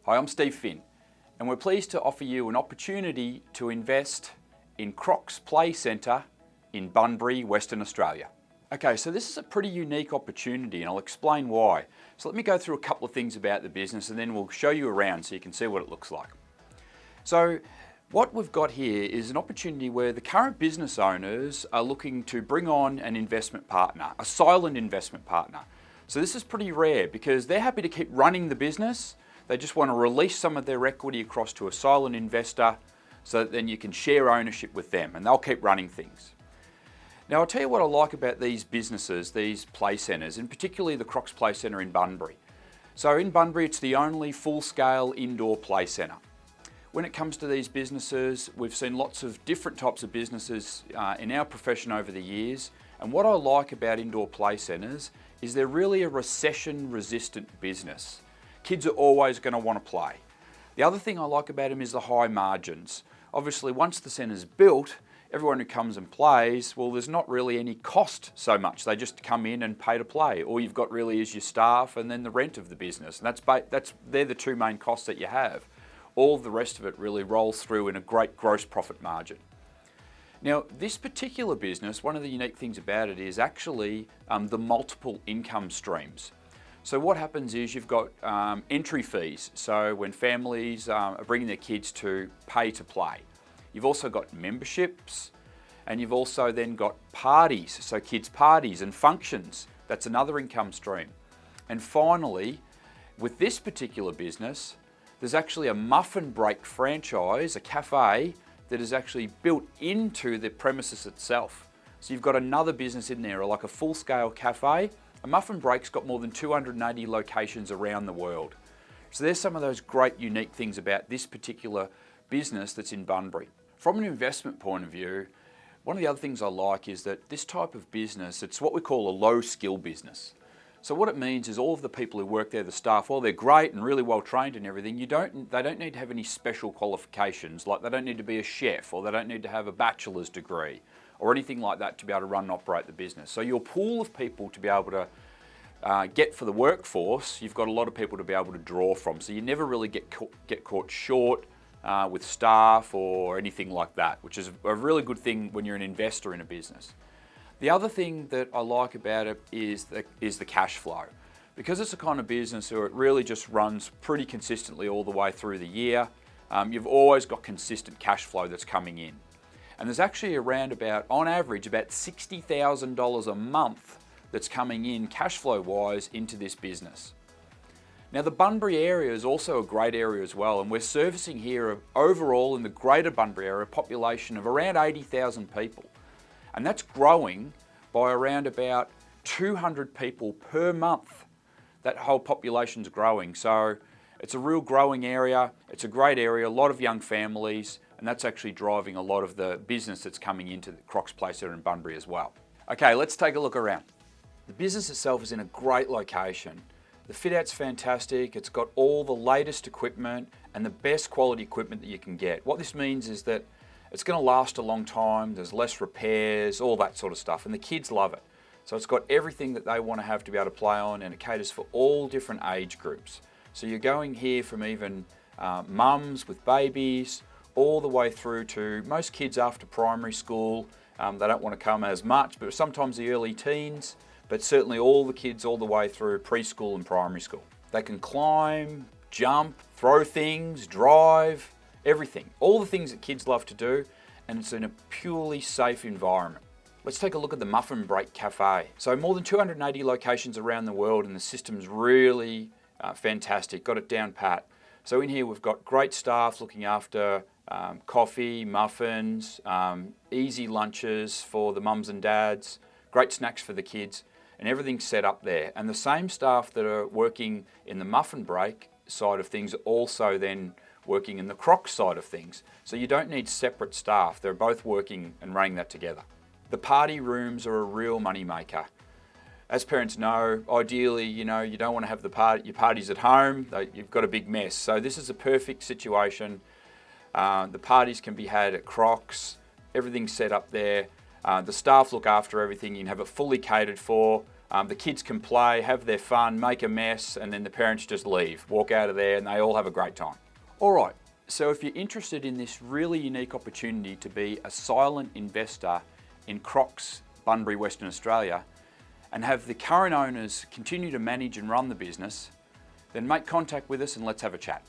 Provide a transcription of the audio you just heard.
Hi, I'm Steve Finn, and we're pleased to offer you an opportunity to invest in Crocs Playcentre in Bunbury, Western Australia. Okay, so this is a pretty unique opportunity and I'll explain why. So let me go through a couple of things about the business and then we'll show you around so you can see what it looks like. So what we've got here is an opportunity where the current business owners are looking to bring on an investment partner, a silent investment partner. So this is pretty rare because they're happy to keep running the business. They just want to release some of their equity across to a silent investor so that then you can share ownership with them and they'll keep running things. Now I'll tell you what I like about these businesses, these play centres, and particularly the Crocs Playcentre in Bunbury. So in Bunbury it's the only full-scale indoor play centre. When it comes to these businesses, we've seen lots of different types of businesses in our profession over the years, and what I like about indoor play centres is they're really a recession-resistant business. Kids are always going to want to play. The other thing I like about them is the high margins. Obviously, once the centre's built, everyone who comes and plays, well, there's not really any cost so much. They just come in and pay to play. All you've got really is your staff and then the rent of the business. And they're the two main costs that you have. All of the rest of it really rolls through in a great gross profit margin. Now, this particular business, one of the unique things about it is actually the multiple income streams. So what happens is you've got entry fees, so when families are bringing their kids to pay to play. You've also got memberships, and you've also then got parties, so kids' parties and functions. That's another income stream. And finally, with this particular business, there's actually a muffin break franchise, a cafe, that is actually built into the premises itself. So you've got another business in there, like a full-scale cafe. A muffin break's got more than 280 locations around the world. So there's some of those great unique things about this particular business that's in Bunbury. From an investment point of view, one of the other things I like is that this type of business, it's what we call a low skill business. So what it means is all of the people who work there, the staff, while they're great and really well trained and everything, they don't need to have any special qualifications, like they don't need to be a chef or they don't need to have a bachelor's degree or anything like that to be able to run and operate the business. So your pool of people to be able to get for the workforce, you've got a lot of people to be able to draw from. So you never really get caught short with staff or anything like that, which is a really good thing when you're an investor in a business. The other thing that I like about it is the cash flow. Because it's a kind of business where it really just runs pretty consistently all the way through the year, you've always got consistent cash flow that's coming in. And there's actually around on average, about $60,000 a month that's coming in cash flow wise into this business. Now the Bunbury area is also a great area as well, and we're servicing here overall in the greater Bunbury area a population of around 80,000 people. And that's growing by around about 200 people per month. That whole population's growing. So it's a real growing area, it's a great area, a lot of young families, and that's actually driving a lot of the business that's coming into the Crocs Playcentre in Bunbury as well. Okay, let's take a look around. The business itself is in a great location. The fit out's fantastic, it's got all the latest equipment and the best quality equipment that you can get. What this means is that it's going to last a long time, there's less repairs, all that sort of stuff, and the kids love it. So it's got everything that they want to have to be able to play on, and it caters for all different age groups. So you're going here from even mums with babies, all the way through to most kids after primary school. They don't want to come as much, but sometimes the early teens, but certainly all the kids all the way through preschool and primary school. They can climb, jump, throw things, drive, everything. All the things that kids love to do, and it's in a purely safe environment. Let's take a look at the Muffin Break Cafe. So more than 280 locations around the world, and the system's really fantastic, got it down pat. So in here we've got great staff looking after coffee, muffins, easy lunches for the mums and dads, great snacks for the kids, and everything's set up there. And the same staff that are working in the Muffin Break side of things are also then working in the Crocs side of things. So you don't need separate staff, they're both working and running that together. The party rooms are a real money maker. As parents know, ideally, you don't want to have your parties at home, you've got a big mess. So this is a perfect situation. The parties can be had at Crocs, everything's set up there. The staff look after everything, you can have it fully catered for. The kids can play, have their fun, make a mess, and then the parents just leave, walk out of there, and they all have a great time. All right, so if you're interested in this really unique opportunity to be a silent investor in Crocs, Bunbury Western Australia, and have the current owners continue to manage and run the business, then make contact with us and let's have a chat.